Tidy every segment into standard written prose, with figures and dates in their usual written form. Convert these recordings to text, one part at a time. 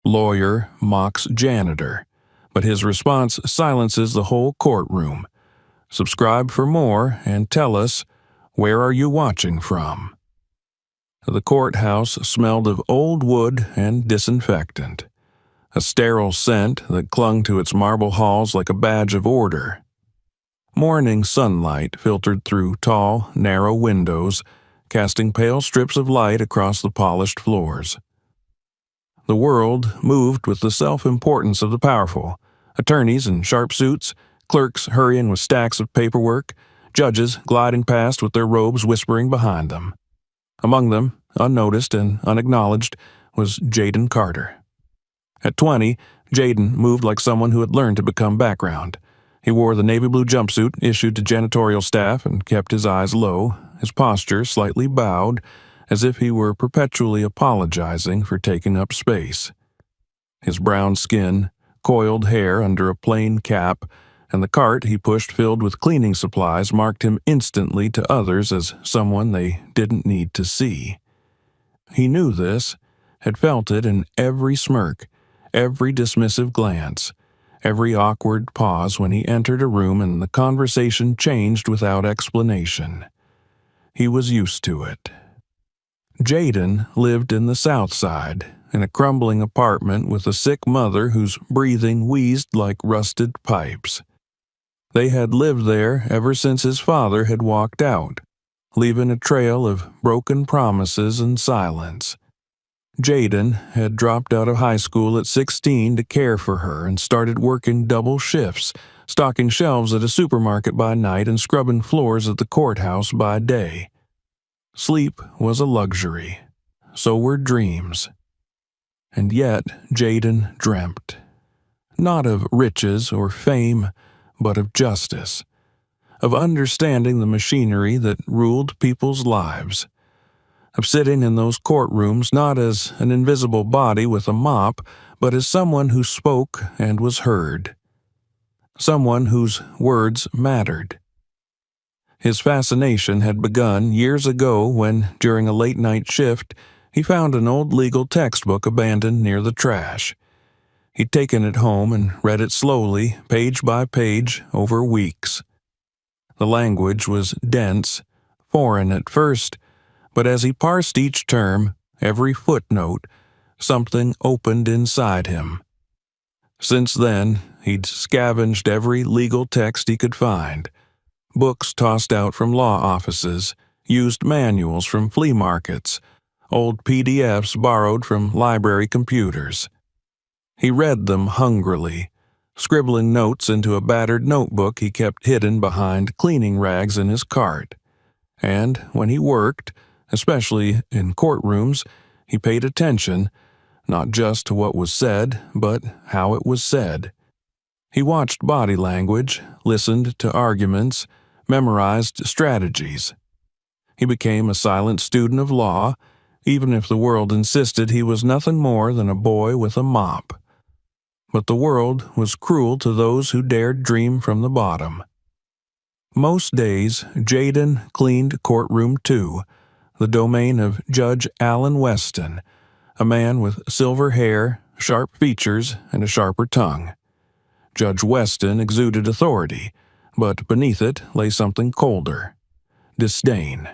Lawyer mocks janitor, but his response silences the whole courtroom. Subscribe for more and tell us, where are you watching from? The courthouse smelled of old wood and disinfectant, a sterile scent that clung to its marble halls like a badge of order. Morning sunlight filtered through tall, narrow windows, casting pale strips of light across the polished floors. The world moved with the self-importance of the powerful, attorneys in sharp suits, clerks hurrying with stacks of paperwork, judges gliding past with their robes whispering behind them. Among them, unnoticed and unacknowledged, was Jaden Carter. At 20, Jaden moved like someone who had learned to become background. He wore the navy blue jumpsuit issued to janitorial staff and kept his eyes low, his posture slightly bowed, as if he were perpetually apologizing for taking up space. His brown skin, coiled hair under a plain cap, and the cart he pushed filled with cleaning supplies marked him instantly to others as someone they didn't need to see. He knew this, had felt it in every smirk, every dismissive glance, every awkward pause when he entered a room and the conversation changed without explanation. He was used to it. Jaden lived in the South Side, in a crumbling apartment with a sick mother whose breathing wheezed like rusted pipes. They had lived there ever since his father had walked out, leaving a trail of broken promises and silence. Jaden had dropped out of high school at 16 to care for her and started working double shifts, stocking shelves at a supermarket by night and scrubbing floors at the courthouse by day. Sleep was a luxury. So were dreams. And yet Jaden dreamt. Not of riches or fame, but of justice. Of understanding the machinery that ruled people's lives. Of sitting in those courtrooms not as an invisible body with a mop, but as someone who spoke and was heard. Someone whose words mattered. His fascination had begun years ago when, during a late-night shift, he found an old legal textbook abandoned near the trash. He'd taken it home and read it slowly, page by page, over weeks. The language was dense, foreign at first, but as he parsed each term, every footnote, something opened inside him. Since then, he'd scavenged every legal text he could find. Books tossed out from law offices, used manuals from flea markets, old PDFs borrowed from library computers. He read them hungrily, scribbling notes into a battered notebook he kept hidden behind cleaning rags in his cart. And when he worked, especially in courtrooms, he paid attention, not just to what was said, but how it was said. He watched body language, listened to arguments, memorized strategies. He became a silent student of law, even if the world insisted he was nothing more than a boy with a mop. But the world was cruel to those who dared dream from the bottom. Most days, Jaden cleaned Courtroom 2, the domain of Judge Allen Weston, a man with silver hair, sharp features, and a sharper tongue. Judge Weston exuded authority, but beneath it lay something colder: disdain.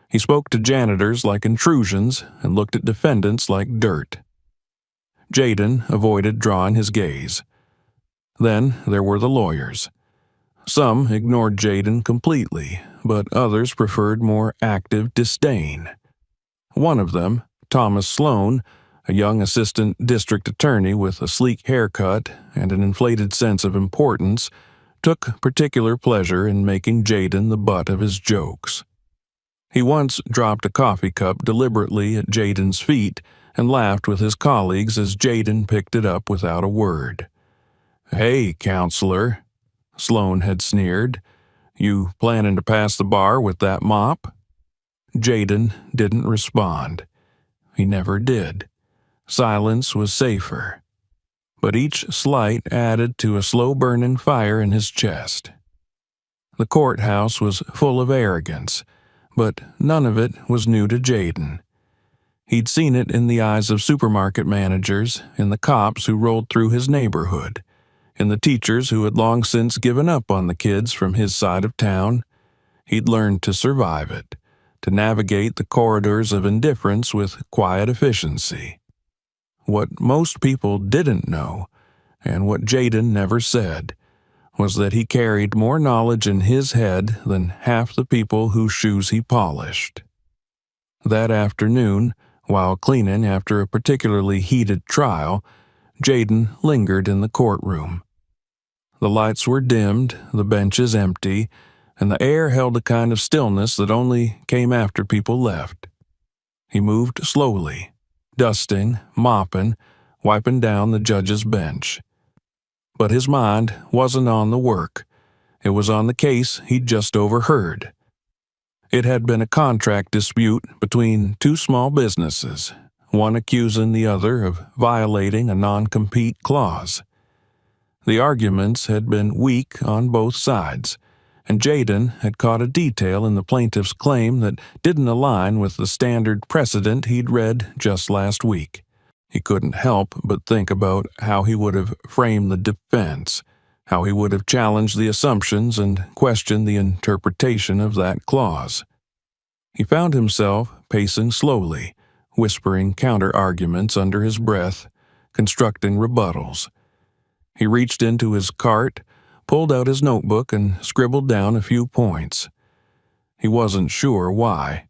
He spoke to janitors like intrusions and looked at defendants like dirt. Jaden avoided drawing his gaze. Then there were the lawyers. Some ignored Jaden completely, but others preferred more active disdain. One of them, Thomas Sloan, a young assistant district attorney with a sleek haircut and an inflated sense of importance, took particular pleasure in making Jaden the butt of his jokes. He once dropped a coffee cup deliberately at Jaden's feet and laughed with his colleagues as Jaden picked it up without a word. "Hey, counselor," Sloan had sneered, "you planning to pass the bar with that mop?" Jaden didn't respond. He never did. Silence was safer. But each slight added to a slow-burning fire in his chest. The courthouse was full of arrogance, but none of it was new to Jaden. He'd seen it in the eyes of supermarket managers, in the cops who rolled through his neighborhood, in the teachers who had long since given up on the kids from his side of town. He'd learned to survive it, to navigate the corridors of indifference with quiet efficiency. What most people didn't know, and what Jaden never said, was that he carried more knowledge in his head than half the people whose shoes he polished. That afternoon, while cleaning after a particularly heated trial, Jaden lingered in the courtroom. The lights were dimmed, the benches empty, and the air held a kind of stillness that only came after people left. He moved slowly, dusting, mopping, wiping down the judge's bench. But his mind wasn't on the work. It was on the case he'd just overheard. It had been a contract dispute between two small businesses, one accusing the other of violating a non-compete clause. The arguments had been weak on both sides, and Jaden had caught a detail in the plaintiff's claim that didn't align with the standard precedent he'd read just last week. He couldn't help but think about how he would have framed the defense, how he would have challenged the assumptions and questioned the interpretation of that clause. He found himself pacing slowly, whispering counter-arguments under his breath, constructing rebuttals. He reached into his cart, pulled out his notebook, and scribbled down a few points. He wasn't sure why.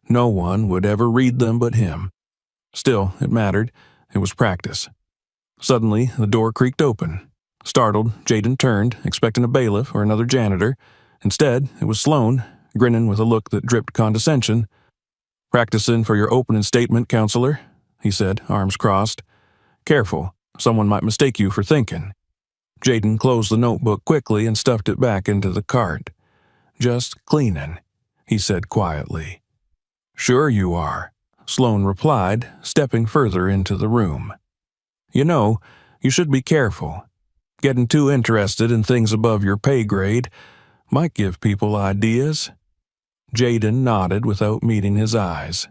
No one would ever read them but him. Still, it mattered. It was practice. Suddenly, the door creaked open. Startled, Jaden turned, expecting a bailiff or another janitor. Instead, it was Sloan, grinning with a look that dripped condescension. "Practicing for your opening statement, counselor," he said, arms crossed. "Careful. Someone might mistake you for thinking." Jaden closed the notebook quickly and stuffed it back into the cart. "Just cleaning," he said quietly. "Sure you are," Sloan replied, stepping further into the room. "You know, you should be careful. Getting too interested in things above your pay grade might give people ideas." Jaden nodded without meeting his eyes.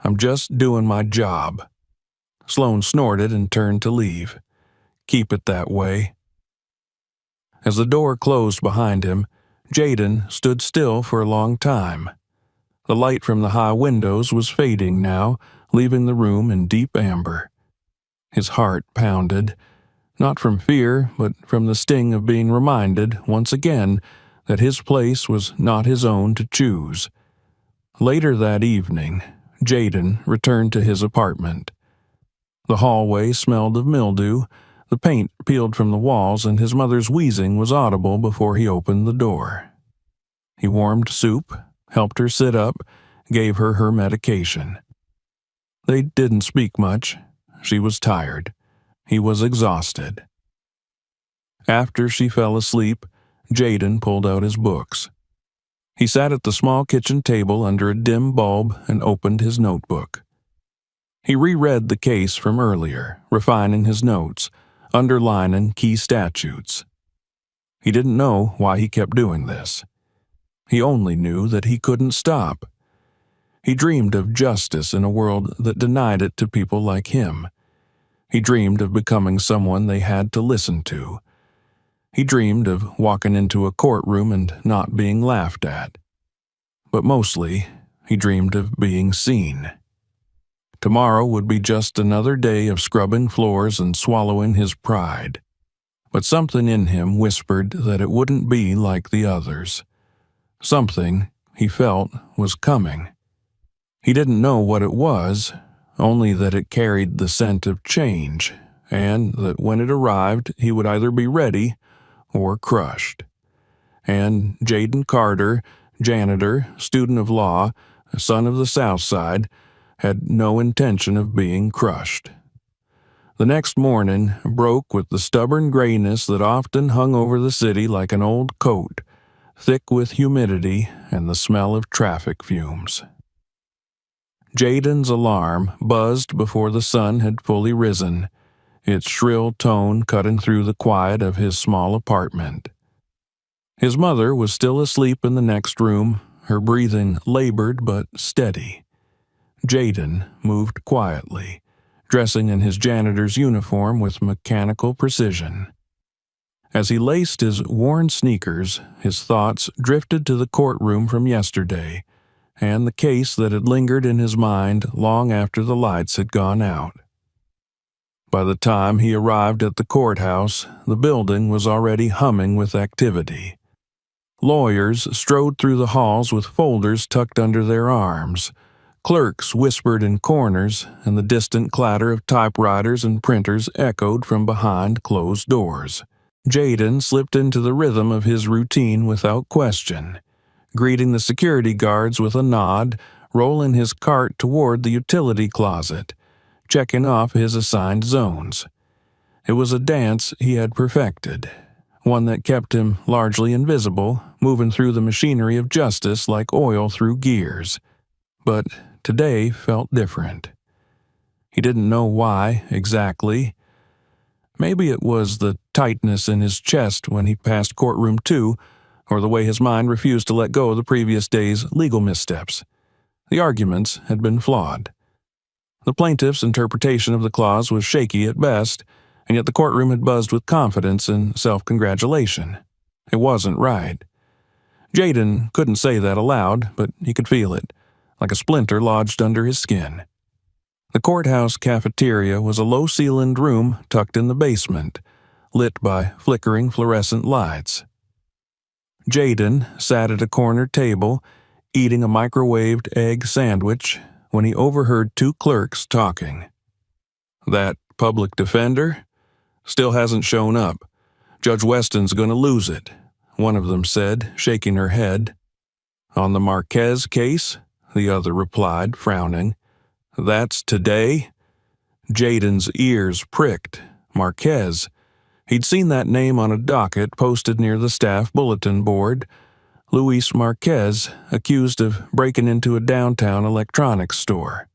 "I'm just doing my job." Sloan snorted and turned to leave. "Keep it that way." As the door closed behind him, Jaden stood still for a long time. The light from the high windows was fading now, leaving the room in deep amber. His heart pounded, not from fear, but from the sting of being reminded, once again, that his place was not his own to choose. Later that evening, Jaden returned to his apartment. The hallway smelled of mildew, the paint peeled from the walls, and his mother's wheezing was audible before he opened the door. He warmed soup, helped her sit up, gave her her medication. They didn't speak much. She was tired. He was exhausted. After she fell asleep, Jaden pulled out his books. He sat at the small kitchen table under a dim bulb and opened his notebook. He reread the case from earlier, refining his notes, underlining key statutes. He didn't know why he kept doing this. He only knew that he couldn't stop. He dreamed of justice in a world that denied it to people like him. He dreamed of becoming someone they had to listen to. He dreamed of walking into a courtroom and not being laughed at. But mostly, he dreamed of being seen. Tomorrow would be just another day of scrubbing floors and swallowing his pride. But something in him whispered that it wouldn't be like the others. Something, he felt, was coming. He didn't know what it was, only that it carried the scent of change, and that when it arrived he would either be ready or crushed. And Jaden Carter, janitor, student of law, son of the South Side, had no intention of being crushed. The next morning broke with the stubborn grayness that often hung over the city like an old coat, thick with humidity and the smell of traffic fumes. Jaden's alarm buzzed before the sun had fully risen, its shrill tone cutting through the quiet of his small apartment. His mother was still asleep in the next room, her breathing labored but steady. Jaden moved quietly, dressing in his janitor's uniform with mechanical precision. As he laced his worn sneakers, his thoughts drifted to the courtroom from yesterday and the case that had lingered in his mind long after the lights had gone out. By the time he arrived at the courthouse, the building was already humming with activity. Lawyers strode through the halls with folders tucked under their arms. Clerks whispered in corners, and the distant clatter of typewriters and printers echoed from behind closed doors. Jaden slipped into the rhythm of his routine without question, greeting the security guards with a nod, rolling his cart toward the utility closet, checking off his assigned zones. It was a dance he had perfected, one that kept him largely invisible, moving through the machinery of justice like oil through gears. But today felt different. He didn't know why exactly. Maybe it was the tightness in his chest when he passed Courtroom 2, or the way his mind refused to let go of the previous day's legal missteps. The arguments had been flawed. The plaintiff's interpretation of the clause was shaky at best, and yet the courtroom had buzzed with confidence and self-congratulation. It wasn't right. Jaden couldn't say that aloud, but he could feel it, like a splinter lodged under his skin. The courthouse cafeteria was a low-ceilinged room tucked in the basement, lit by flickering fluorescent lights. Jaden sat at a corner table, eating a microwaved egg sandwich, when he overheard two clerks talking. "That public defender? Still hasn't shown up. Judge Weston's going to lose it," one of them said, shaking her head. "On the Marquez case?" the other replied, frowning. "That's today?" Jaden's ears pricked. Marquez. He'd seen that name on a docket posted near the staff bulletin board. Luis Marquez, accused of breaking into a downtown electronics store.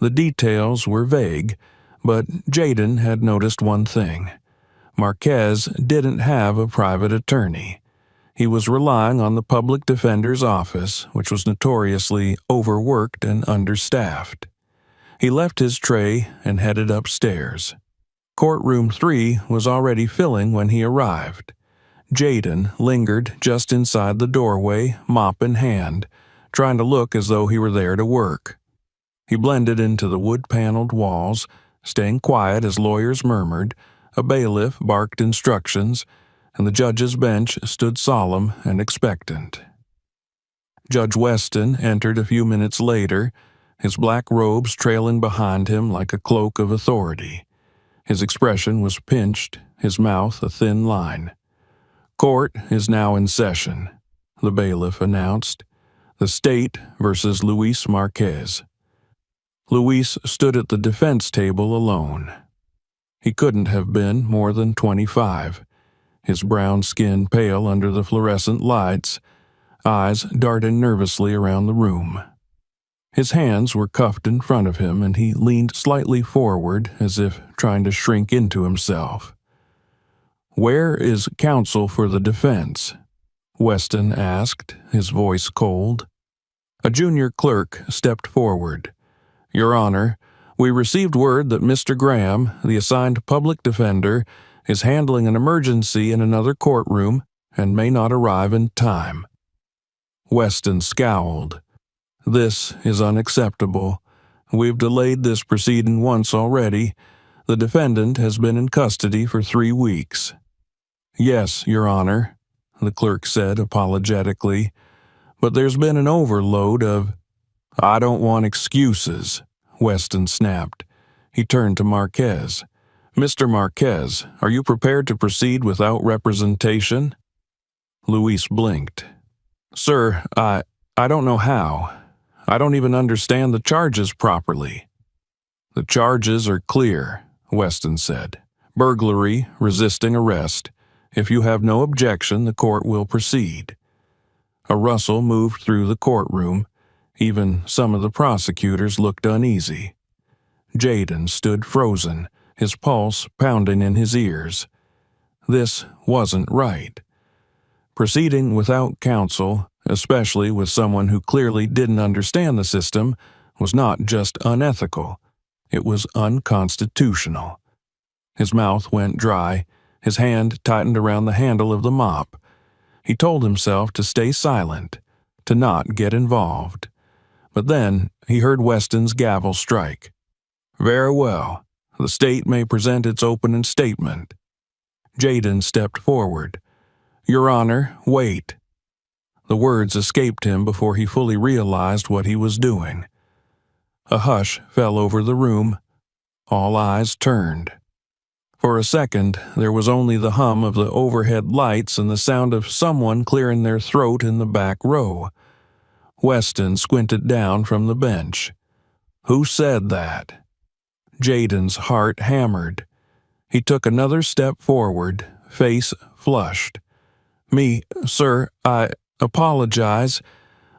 The details were vague, but Jaden had noticed one thing. Marquez didn't have a private attorney. He was relying on the public defender's office, which was notoriously overworked and understaffed. He left his tray and headed upstairs. Courtroom 3 was already filling when he arrived. Jaden lingered just inside the doorway, mop in hand, trying to look as though he were there to work. He blended into the wood-paneled walls, staying quiet as lawyers murmured, a bailiff barked instructions, and the judge's bench stood solemn and expectant. Judge Weston entered a few minutes later, his black robes trailing behind him like a cloak of authority. His expression was pinched, his mouth a thin line. "Court is now in session," the bailiff announced. "The state versus Luis Marquez." Luis stood at the defense table alone. He couldn't have been more than 25, his brown skin pale under the fluorescent lights, eyes darting nervously around the room. His hands were cuffed in front of him, and he leaned slightly forward as if trying to shrink into himself. "Where is counsel for the defense?" Weston asked, his voice cold. A junior clerk stepped forward. "Your Honor, we received word that Mr. Graham, the assigned public defender, is handling an emergency in another courtroom and may not arrive in time." Weston scowled. "This is unacceptable. We've delayed this proceeding once already. The defendant has been in custody for 3 weeks. "Yes, Your Honor," the clerk said apologetically, "but there's been an overload of—" "I don't want excuses," Weston snapped. He turned to Marquez. "Mr. Marquez, are you prepared to proceed without representation?" Luis blinked. "Sir, I don't know how. I don't even understand the charges properly." "The charges are clear," Weston said. "Burglary, resisting arrest. If you have no objection, the court will proceed." A rustle moved through the courtroom. Even some of the prosecutors looked uneasy. Jaden stood frozen, his pulse pounding in his ears. This wasn't right. Proceeding without counsel, especially with someone who clearly didn't understand the system, was not just unethical, it was unconstitutional. His mouth went dry, his hand tightened around the handle of the mop. He told himself to stay silent, to not get involved. But then he heard Weston's gavel strike. Very well, the state may present its opening statement. Jaden stepped forward. Your Honor, wait. The words escaped him before he fully realized what he was doing. A hush fell over the room. All eyes turned. For a second, there was only the hum of the overhead lights and the sound of someone clearing their throat in the back row. Weston squinted down from the bench. Who said that? Jaden's heart hammered. He took another step forward, face flushed. Me, sir, I apologize,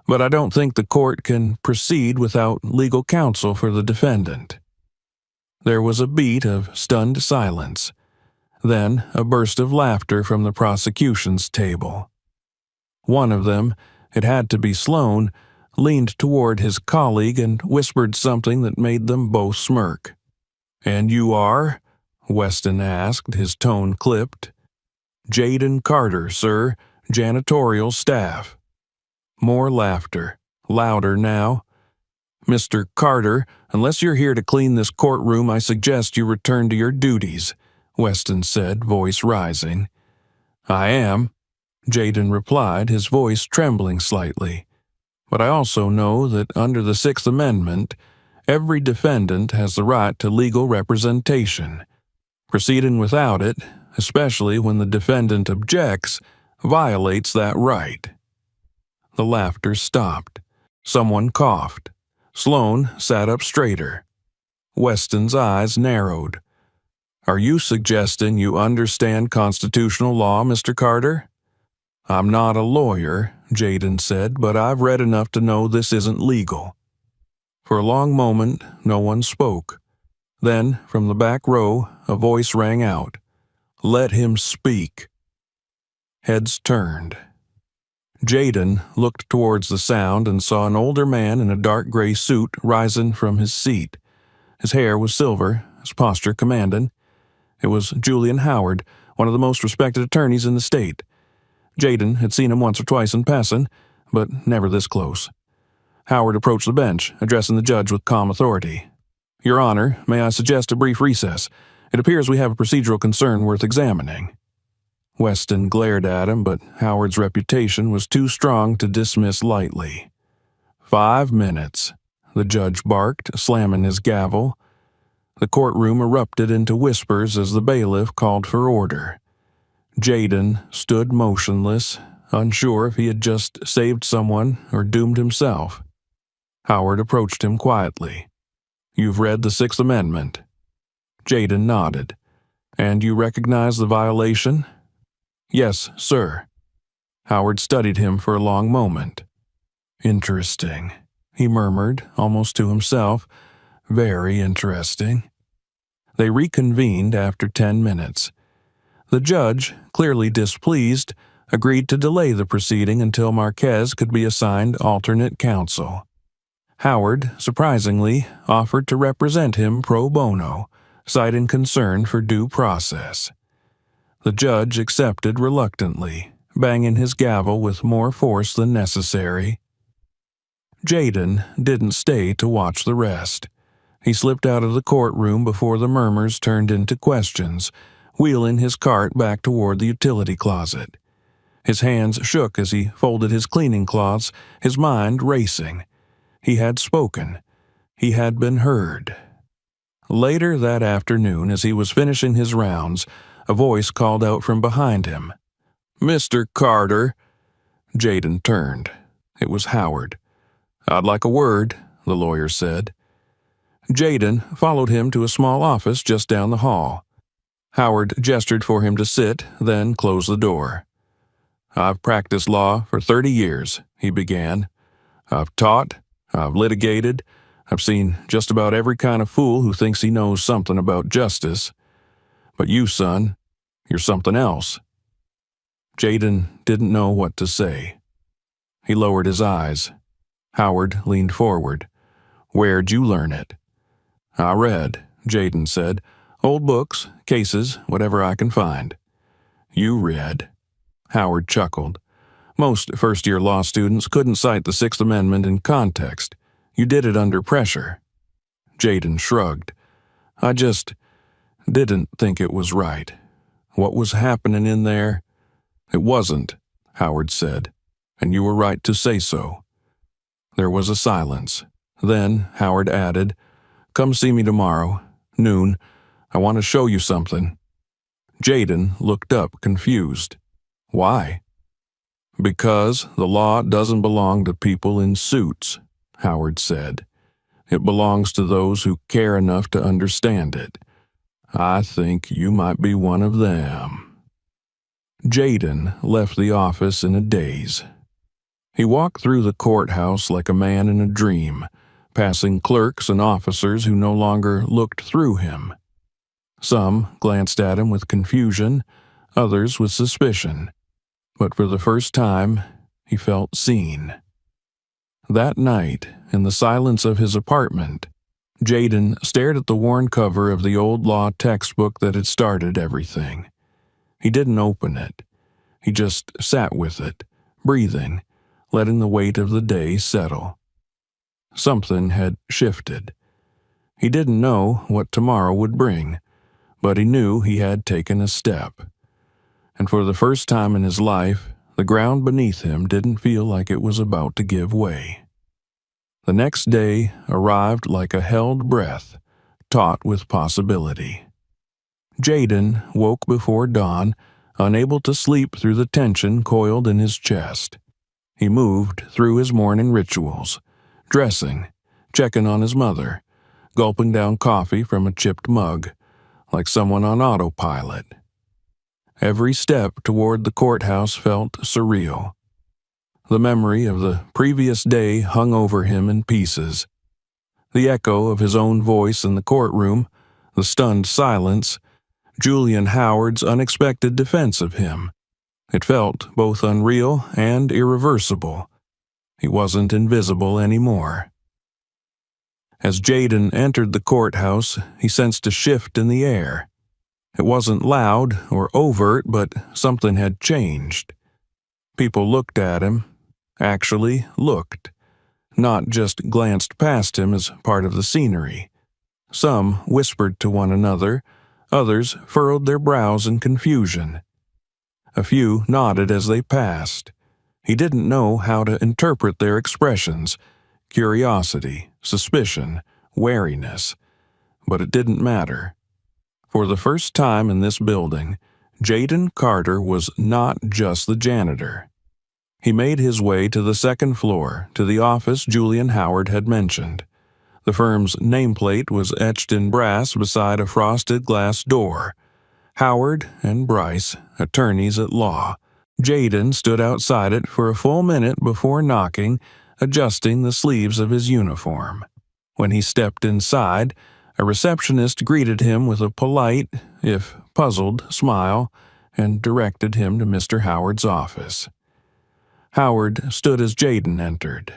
but I don't think the court can proceed without legal counsel for the defendant. There was a beat of stunned silence, then a burst of laughter from the prosecution's table. One of them, it had to be Sloan, leaned toward his colleague and whispered something that made them both smirk. And you are? Weston asked, his tone clipped. Jaden Carter, sir, janitorial staff. More laughter, louder now. Mr. Carter, unless you're here to clean this courtroom, I suggest you return to your duties, Weston said, voice rising. I am, Jaden replied, his voice trembling slightly. But I also know that under the Sixth Amendment, every defendant has the right to legal representation. Proceeding without it, especially when the defendant objects, violates that right. The laughter stopped. Someone coughed. Sloan sat up straighter. Weston's eyes narrowed. Are you suggesting you understand constitutional law, Mr. Carter? I'm not a lawyer, Jaden said, but I've read enough to know this isn't legal. For a long moment, no one spoke. Then, from the back row, a voice rang out. Let him speak. Heads turned. Jaden looked towards the sound and saw an older man in a dark gray suit rising from his seat. His hair was silver, his posture commanding. It was Julian Howard, one of the most respected attorneys in the state. Jaden had seen him once or twice in passing, but never this close. Howard approached the bench, addressing the judge with calm authority. Your Honor, may I suggest a brief recess? It appears we have a procedural concern worth examining. Weston glared at him, but Howard's reputation was too strong to dismiss lightly. 5 minutes, the judge barked, slamming his gavel. The courtroom erupted into whispers as the bailiff called for order. Jaden stood motionless, unsure if he had just saved someone or doomed himself. Howard approached him quietly. You've read the Sixth Amendment. Jaden nodded. And you recognize the violation? Yes, sir. Howard studied him for a long moment. Interesting, he murmured, almost to himself. Very interesting. They reconvened after 10 minutes. The judge, clearly displeased, agreed to delay the proceeding until Marquez could be assigned alternate counsel. Howard, surprisingly, offered to represent him pro bono, citing concern for due process. The judge accepted reluctantly, banging his gavel with more force than necessary. Jaden didn't stay to watch the rest. He slipped out of the courtroom before the murmurs turned into questions, wheeling his cart back toward the utility closet. His hands shook as he folded his cleaning cloths, his mind racing. He had spoken. He had been heard. Later that afternoon, as he was finishing his rounds, a voice called out from behind him. Mr. Carter. Jaden turned. It was Howard. I'd like a word, the lawyer said. Jaden followed him to a small office just down the hall. Howard gestured for him to sit, then closed the door. I've practiced law for 30 years, he began. I've taught, I've litigated, I've seen just about every kind of fool who thinks he knows something about justice. But you, son, you're something else. Jaden didn't know what to say. He lowered his eyes. Howard leaned forward. Where'd you learn it?" "I read," Jaden said. "Old books, cases, whatever I can find." "You read." Howard chuckled. "Most first-year law students couldn't cite the Sixth Amendment in context. You did it under pressure." Jaden shrugged. "I just didn't think it was right. What was happening in there?" "It wasn't," Howard said, "and you were right to say so." There was a silence. Then Howard added, "Come see me tomorrow, noon. I want to show you something." Jaden looked up confused. "Why?" "Because the law doesn't belong to people in suits," Howard said. "It belongs to those who care enough to understand it. I think you might be one of them." Jaden left the office in a daze. He walked through the courthouse like a man in a dream, passing clerks and officers who no longer looked through him. Some glanced at him with confusion, others with suspicion, but for the first time, he felt seen. That night, in the silence of his apartment, Jaden stared at the worn cover of the old law textbook that had started everything. He didn't open it. He just sat with it, breathing, letting the weight of the day settle. Something had shifted. He didn't know what tomorrow would bring, but he knew he had taken a step. And for the first time in his life, the ground beneath him didn't feel like it was about to give way. The next day arrived like a held breath, taut with possibility. Jaden woke before dawn, unable to sleep through the tension coiled in his chest. He moved through his morning rituals, dressing, checking on his mother, gulping down coffee from a chipped mug, like someone on autopilot. Every step toward the courthouse felt surreal. The memory of the previous day hung over him in pieces. The echo of his own voice in the courtroom, the stunned silence, Julian Howard's unexpected defense of him. It felt both unreal and irreversible. He wasn't invisible anymore. As Jaden entered the courthouse, he sensed a shift in the air. It wasn't loud or overt, but something had changed. People looked at him, actually looked, not just glanced past him as part of the scenery. Some whispered to one another, others furrowed their brows in confusion. A few nodded as they passed. He didn't know how to interpret their expressions, curiosity, suspicion, wariness, but it didn't matter. For the first time in this building, Jaden Carter was not just the janitor. He made his way to the second floor, to the office Julian Howard had mentioned. The firm's nameplate was etched in brass beside a frosted glass door. Howard and Bryce, attorneys at law. Jaden stood outside it for a full minute before knocking, adjusting the sleeves of his uniform. When he stepped inside, a receptionist greeted him with a polite, if puzzled, smile and directed him to Mr. Howard's office. Howard stood as Jaden entered.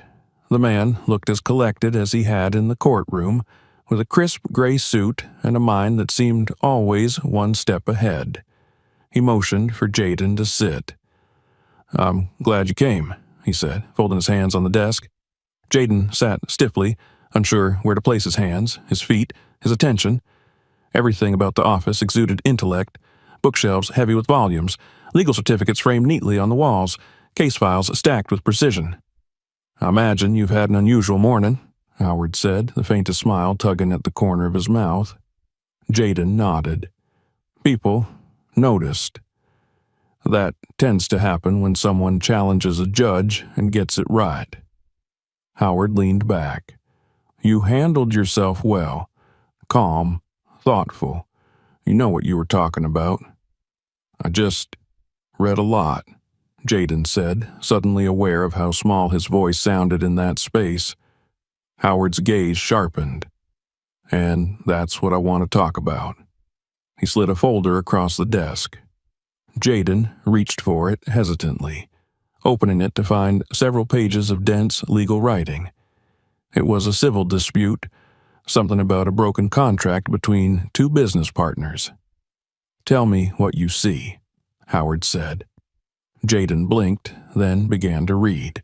The man looked as collected as he had in the courtroom, with a crisp gray suit and a mind that seemed always one step ahead. He motioned for Jaden to sit. "I'm glad you came," he said, folding his hands on the desk. Jaden sat stiffly, unsure where to place his hands, his feet, his attention. Everything about the office exuded intellect. Bookshelves heavy with volumes, legal certificates framed neatly on the walls, case files stacked with precision. "I imagine you've had an unusual morning," Howard said, the faintest smile tugging at the corner of his mouth. Jaden nodded. People noticed. That tends to happen when someone challenges a judge and gets it right. Howard leaned back. "You handled yourself well. Calm, thoughtful. You know what you were talking about." "I just read a lot," Jaden said, suddenly aware of how small his voice sounded in that space. Howard's gaze sharpened. "And that's what I want to talk about." He slid a folder across the desk. Jaden reached for it hesitantly, opening it to find several pages of dense legal writing. It was a civil dispute, something about a broken contract between two business partners. "Tell me what you see," Howard said. Jaden blinked, then began to read.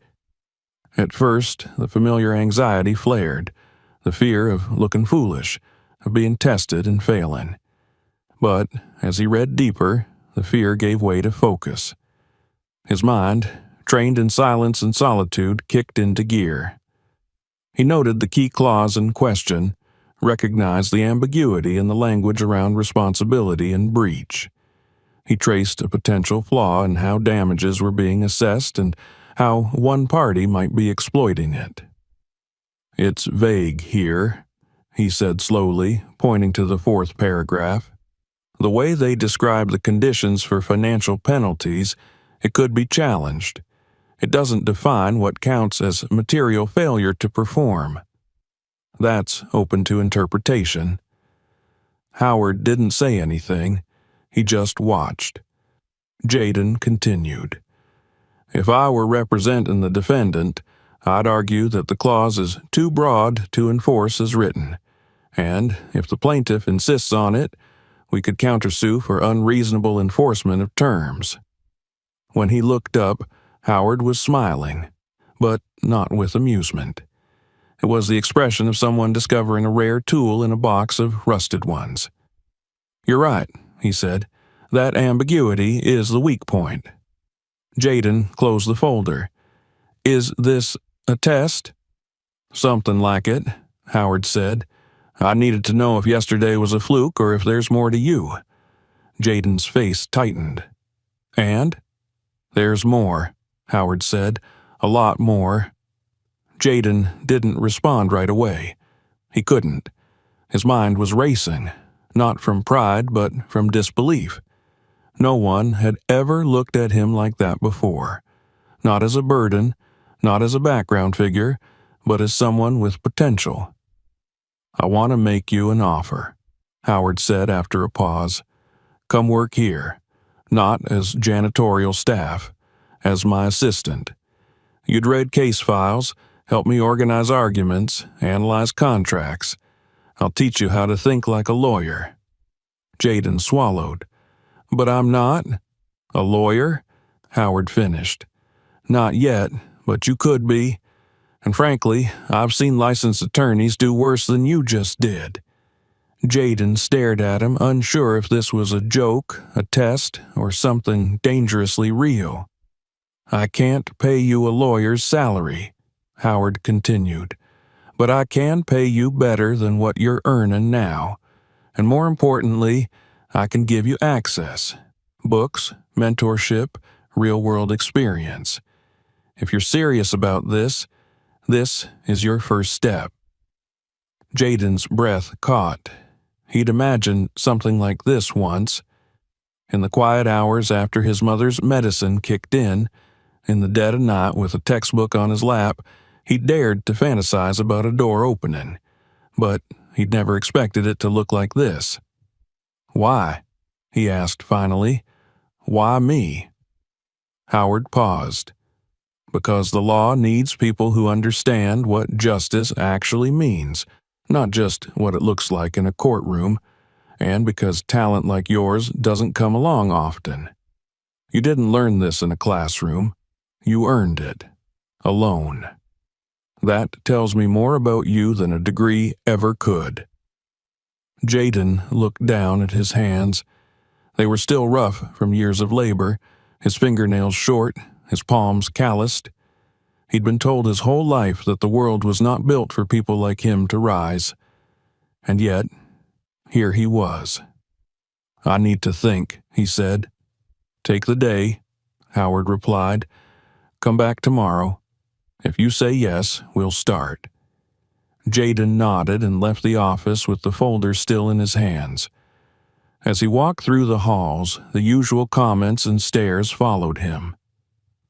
At first, the familiar anxiety flared, the fear of looking foolish, of being tested and failing. But as he read deeper, the fear gave way to focus. His mind, trained in silence and solitude, kicked into gear. He noted the key clause in question, recognized the ambiguity in the language around responsibility and breach. He traced a potential flaw in how damages were being assessed and how one party might be exploiting it. "It's vague here," he said slowly, pointing to the fourth paragraph. "The way they describe the conditions for financial penalties, it could be challenged. It doesn't define what counts as material failure to perform. That's open to interpretation." Howard didn't say anything. He just watched. Jaden continued. "If I were representing the defendant, I'd argue that the clause is too broad to enforce as written, and if the plaintiff insists on it, we could countersue for unreasonable enforcement of terms." When he looked up, Howard was smiling, but not with amusement. It was the expression of someone discovering a rare tool in a box of rusted ones. "You're right," he said. "That ambiguity is the weak point." Jaden closed the folder. "Is this a test?" "Something like it," Howard said. "I needed to know if yesterday was a fluke or if there's more to you." Jaden's face tightened. "And?" "There's more," Howard said. "A lot more." Jaden didn't respond right away. He couldn't. His mind was racing, not from pride but from disbelief. No one had ever looked at him like that before. Not as a burden, not as a background figure, but as someone with potential. "I want to make you an offer," Howard said after a pause. "Come work here, not as janitorial staff, as my assistant. You'd read case files, help me organize arguments, analyze contracts. I'll teach you how to think like a lawyer." Jaden swallowed. "But I'm not." "A lawyer?" Howard finished. "Not yet, but you could be. And frankly, I've seen licensed attorneys do worse than you just did." Jaden stared at him, unsure if this was a joke, a test, or something dangerously real. "I can't pay you a lawyer's salary," Howard continued, "but I can pay you better than what you're earning now. And more importantly, I can give you access, books, mentorship, real-world experience. If you're serious about this is your first step." Jaden's breath caught. He'd imagined something like this once. In the quiet hours after his mother's medicine kicked in the dead of night with a textbook on his lap, he dared to fantasize about a door opening. But he'd never expected it to look like this. "Why?" he asked finally. "Why me?" Howard paused. "Because the law needs people who understand what justice actually means, not just what it looks like in a courtroom, and because talent like yours doesn't come along often. You didn't learn this in a classroom. You earned it. Alone. That tells me more about you than a degree ever could." Jaden looked down at his hands. They were still rough from years of labor, his fingernails short, his palms calloused. He'd been told his whole life that the world was not built for people like him to rise. And yet, here he was. "I need to think," he said. "Take the day," Howard replied. "Come back tomorrow. If you say yes, we'll start." Jaden nodded and left the office with the folder still in his hands. As he walked through the halls, the usual comments and stares followed him.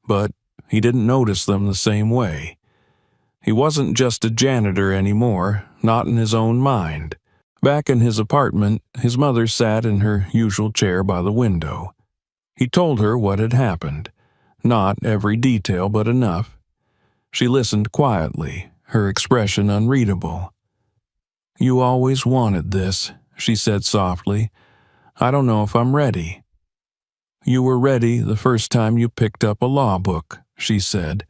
But he didn't notice them the same way. He wasn't just a janitor anymore, not in his own mind. Back in his apartment, his mother sat in her usual chair by the window. He told her what had happened. Not every detail, but enough. She listened quietly, her expression unreadable. "You always wanted this," she said softly. "I don't know if I'm ready." "You were ready the first time you picked up a law book," she said.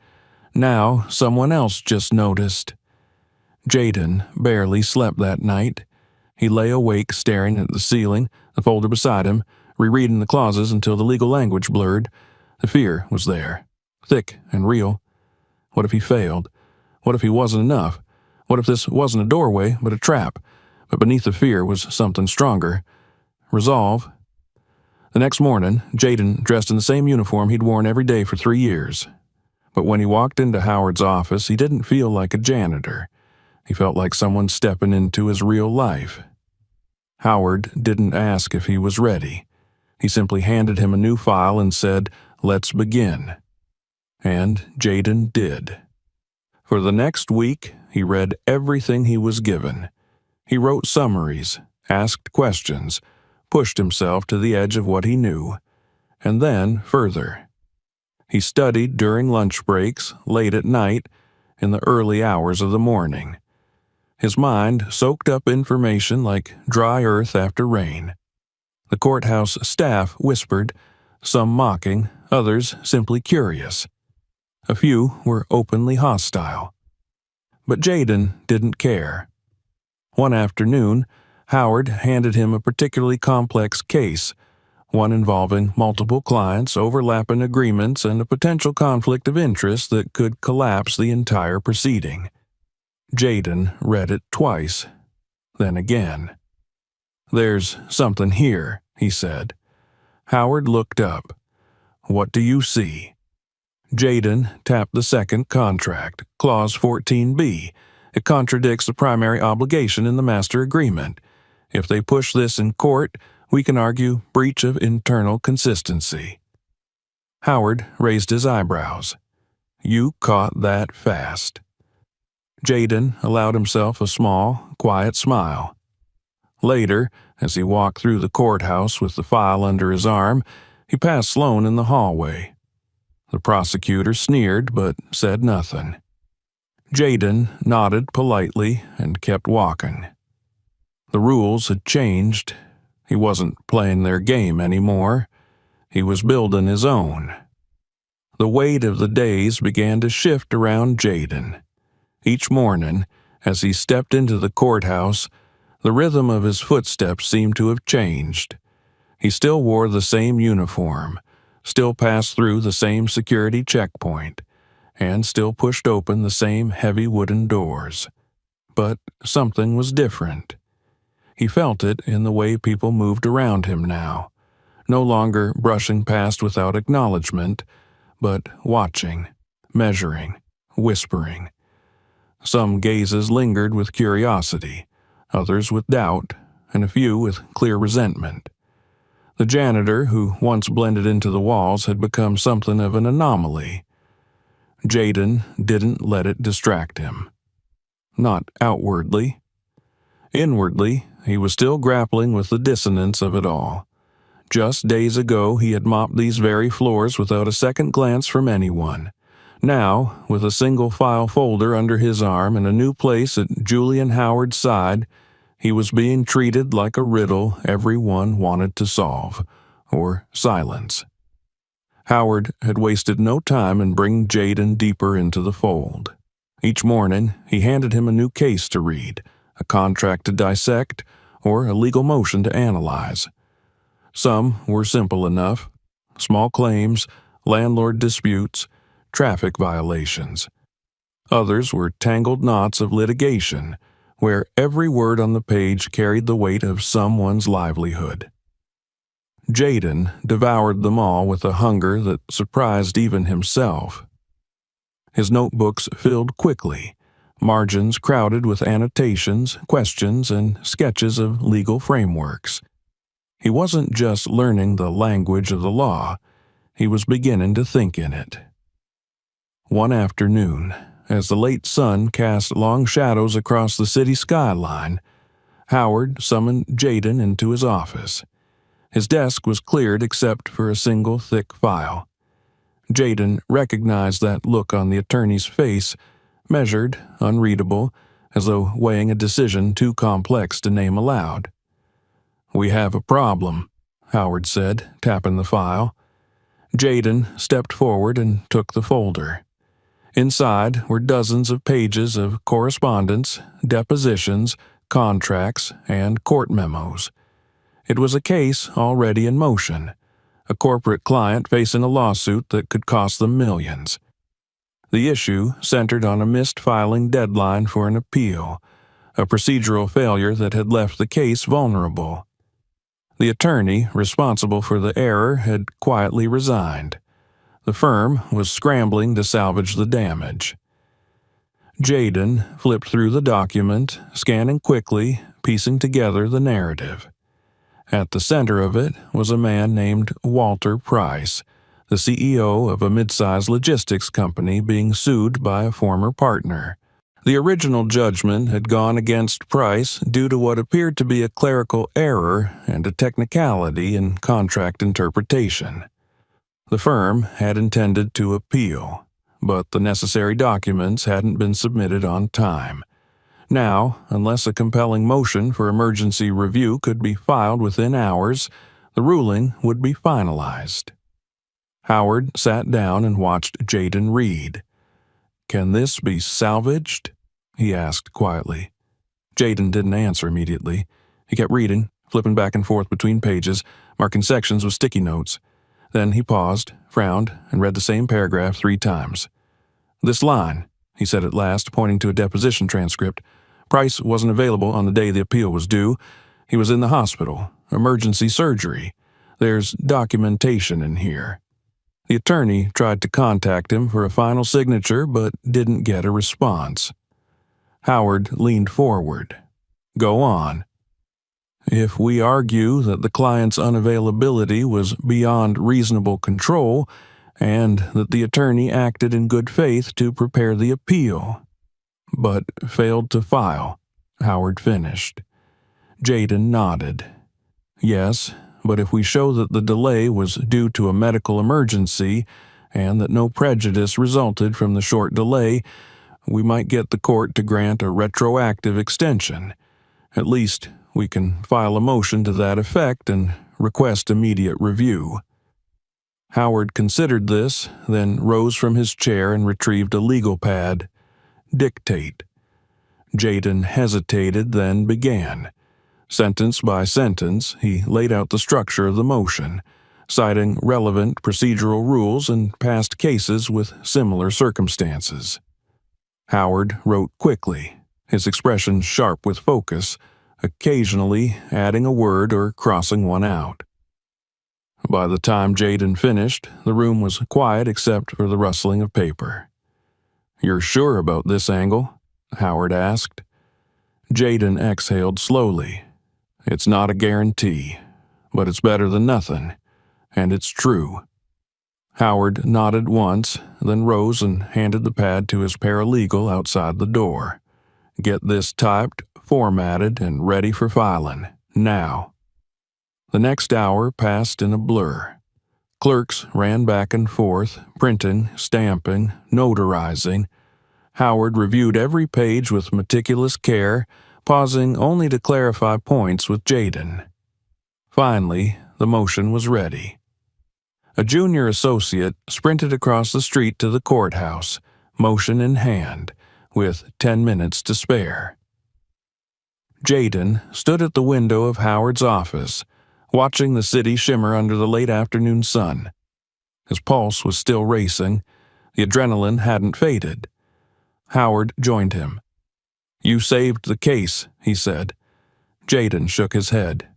"Now someone else just noticed." Jaden barely slept that night. He lay awake staring at the ceiling, the folder beside him, rereading the clauses until the legal language blurred. The fear was there, thick and real. What if he failed? What if he wasn't enough? What if this wasn't a doorway, but a trap? But beneath the fear was something stronger. Resolve. The next morning, Jaden dressed in the same uniform he'd worn every day for 3 years. But when he walked into Howard's office, he didn't feel like a janitor. He felt like someone stepping into his real life. Howard didn't ask if he was ready. He simply handed him a new file and said, "Let's begin." And Jaden did. For the next week, he read everything he was given. He wrote summaries, asked questions, pushed himself to the edge of what he knew, and then further. He studied during lunch breaks, late at night, in the early hours of the morning. His mind soaked up information like dry earth after rain. The courthouse staff whispered, some mocking, others simply curious. A few were openly hostile. But Jaden didn't care. One afternoon, Howard handed him a particularly complex case, one involving multiple clients, overlapping agreements, and a potential conflict of interest that could collapse the entire proceeding. Jaden read it twice, then again. "There's something here," he said. Howard looked up. "What do you see?" Jaden tapped the second contract, Clause 14B. It contradicts the primary obligation in the master agreement. If they push this in court, we can argue breach of internal consistency. Howard raised his eyebrows. "You caught that fast." Jaden allowed himself a small, quiet smile. Later, as he walked through the courthouse with the file under his arm, he passed Sloan in the hallway. The prosecutor sneered but said nothing. Jaden nodded politely and kept walking. The rules had changed. He wasn't playing their game anymore. He was building his own. The weight of the days began to shift around Jaden. Each morning, as he stepped into the courthouse, the rhythm of his footsteps seemed to have changed. He still wore the same uniform, still passed through the same security checkpoint, and still pushed open the same heavy wooden doors. But something was different. He felt it in the way people moved around him now, no longer brushing past without acknowledgement, but watching, measuring, whispering. Some gazes lingered with curiosity, others with doubt, and a few with clear resentment. The janitor, who once blended into the walls, had become something of an anomaly. Jaden didn't let it distract him. Not outwardly. Inwardly, he was still grappling with the dissonance of it all. Just days ago, he had mopped these very floors without a second glance from anyone. Now, with a single file folder under his arm and a new place at Julian Howard's side, he was being treated like a riddle everyone wanted to solve, or silence. Howard had wasted no time in bringing Jaden deeper into the fold. Each morning, he handed him a new case to read, a contract to dissect, or a legal motion to analyze. Some were simple enough: small claims, landlord disputes, traffic violations. Others were tangled knots of litigation, where every word on the page carried the weight of someone's livelihood. Jaden devoured them all with a hunger that surprised even himself. His notebooks filled quickly, margins crowded with annotations, questions, and sketches of legal frameworks. He wasn't just learning the language of the law, he was beginning to think in it. One afternoon, as the late sun cast long shadows across the city skyline, Howard summoned Jaden into his office. His desk was cleared except for a single thick file. Jaden recognized that look on the attorney's face, measured, unreadable, as though weighing a decision too complex to name aloud. "We have a problem," Howard said, tapping the file. Jaden stepped forward and took the folder. Inside were dozens of pages of correspondence, depositions, contracts, and court memos. It was a case already in motion, a corporate client facing a lawsuit that could cost them millions. The issue centered on a missed filing deadline for an appeal, a procedural failure that had left the case vulnerable. The attorney responsible for the error had quietly resigned. The firm was scrambling to salvage the damage. Jaden flipped through the document, scanning quickly, piecing together the narrative. At the center of it was a man named Walter Price, the CEO of a mid-sized logistics company being sued by a former partner. The original judgment had gone against Price due to what appeared to be a clerical error and a technicality in contract interpretation. The firm had intended to appeal, but the necessary documents hadn't been submitted on time. Now, unless a compelling motion for emergency review could be filed within hours, the ruling would be finalized. Howard sat down and watched Jaden read. "Can this be salvaged?" he asked quietly. Jaden didn't answer immediately. He kept reading, flipping back and forth between pages, marking sections with sticky notes. Then he paused, frowned, and read the same paragraph 3 times. "This line," he said at last, pointing to a deposition transcript. "Price wasn't available on the day the appeal was due. He was in the hospital, emergency surgery. There's documentation in here." The attorney tried to contact him for a final signature, but didn't get a response. Howard leaned forward. "Go on." "If we argue that the client's unavailability was beyond reasonable control, and that the attorney acted in good faith to prepare the appeal, but failed to file," Howard finished. Jaden nodded. "Yes, but if we show that the delay was due to a medical emergency, and that no prejudice resulted from the short delay, we might get the court to grant a retroactive extension. At least, we can file a motion to that effect and request immediate review." Howard considered this, then rose from his chair and retrieved a legal pad. "Dictate." Jaden hesitated, then began. Sentence by sentence, he laid out the structure of the motion, citing relevant procedural rules and past cases with similar circumstances. Howard wrote quickly, his expression sharp with focus, occasionally adding a word or crossing one out. By the time Jaden finished, the room was quiet except for the rustling of paper. "You're sure about this angle?" Howard asked. Jaden exhaled slowly. "It's not a guarantee, but it's better than nothing, and it's true." Howard nodded once, then rose and handed the pad to his paralegal outside the door. "Get this typed, formatted, and ready for filing, now." The next hour passed in a blur. Clerks ran back and forth, printing, stamping, notarizing. Howard reviewed every page with meticulous care, pausing only to clarify points with Jaden. Finally, the motion was ready. A junior associate sprinted across the street to the courthouse, motion in hand, with 10 minutes to spare. Jaden stood at the window of Howard's office, watching the city shimmer under the late afternoon sun. His pulse was still racing. The adrenaline hadn't faded. Howard joined him. "You saved the case," he said. Jaden shook his head.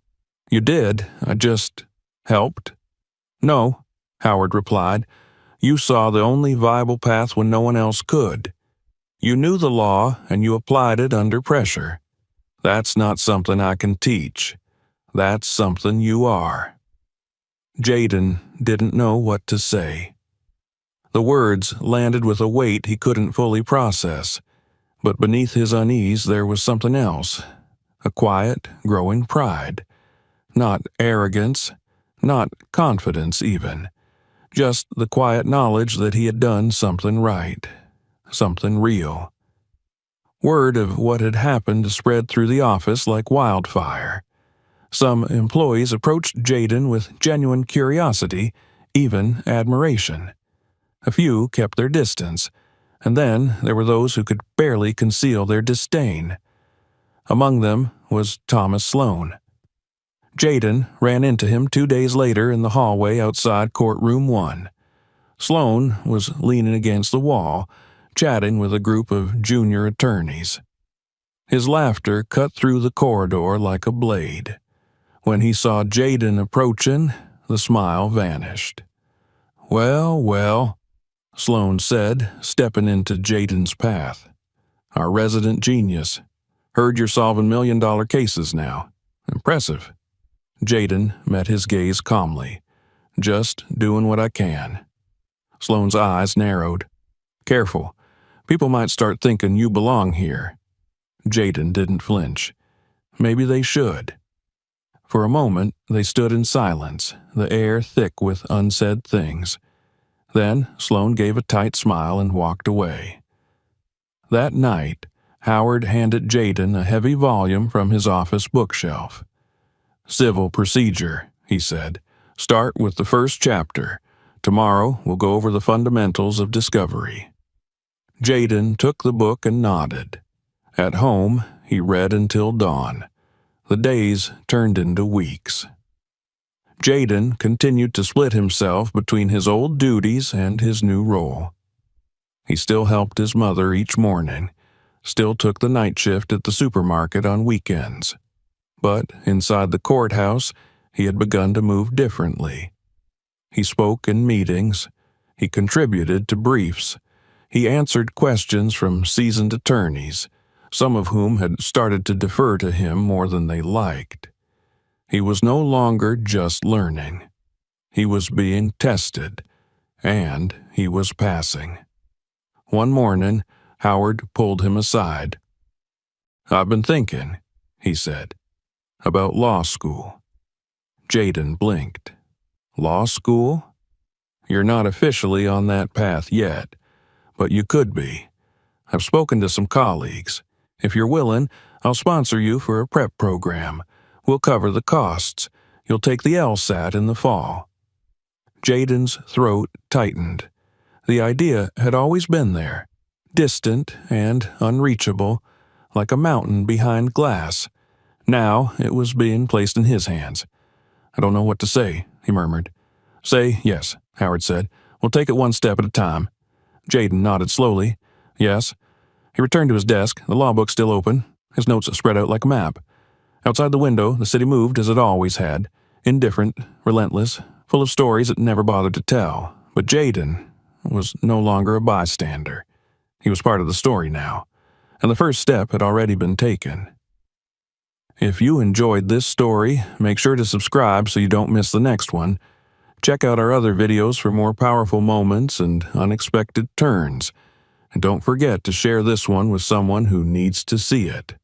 "You did. I just helped." "No," Howard replied. "You saw the only viable path when no one else could. You knew the law and you applied it under pressure. That's not something I can teach. That's something you are." Jaden didn't know what to say. The words landed with a weight he couldn't fully process, but beneath his unease there was something else, a quiet, growing pride. Not arrogance, not confidence even, just the quiet knowledge that he had done something right, something real. Word of what had happened spread through the office like wildfire. Some employees approached Jaden with genuine curiosity, even admiration. A few kept their distance, and then there were those who could barely conceal their disdain. Among them was Thomas Sloan. Jaden ran into him 2 days later in the hallway outside Courtroom 1. Sloan was leaning against the wall, chatting with a group of junior attorneys. His laughter cut through the corridor like a blade. When he saw Jaden approaching, the smile vanished. "Well, well," Sloan said, stepping into Jaden's path. "Our resident genius. Heard you're solving million-dollar cases now. Impressive." Jaden met his gaze calmly. "Just doing what I can." Sloan's eyes narrowed. "Careful. People might start thinking you belong here." Jaden didn't flinch. Maybe they should. For a moment, they stood in silence, the air thick with unsaid things. Then Sloan gave a tight smile and walked away. That night, Howard handed Jaden a heavy volume from his office bookshelf. "Civil procedure," he said. "Start with the first chapter. Tomorrow we'll go over the fundamentals of discovery." Jaden took the book and nodded. At home, he read until dawn. The days turned into weeks. Jaden continued to split himself between his old duties and his new role. He still helped his mother each morning, still took the night shift at the supermarket on weekends. But inside the courthouse, he had begun to move differently. He spoke in meetings. He contributed to briefs. He answered questions from seasoned attorneys, some of whom had started to defer to him more than they liked. He was no longer just learning. He was being tested, and he was passing. One morning, Howard pulled him aside. "I've been thinking," he said, "about law school." Jaden blinked. "Law school? You're not officially on that path yet, but you could be. I've spoken to some colleagues. If you're willing, I'll sponsor you for a prep program. We'll cover the costs. You'll take the LSAT in the fall." Jaden's throat tightened. The idea had always been there, distant and unreachable, like a mountain behind glass. Now it was being placed in his hands. "I don't know what to say," he murmured. "Say yes," Howard said. "We'll take it one step at a time." Jaden nodded slowly. "Yes." He returned to his desk, the law book still open, his notes spread out like a map. Outside the window, the city moved as it always had, indifferent, relentless, full of stories it never bothered to tell. But Jaden was no longer a bystander. He was part of the story now, and the first step had already been taken. If you enjoyed this story, make sure to subscribe so you don't miss the next one. Check out our other videos for more powerful moments and unexpected turns. And don't forget to share this one with someone who needs to see it.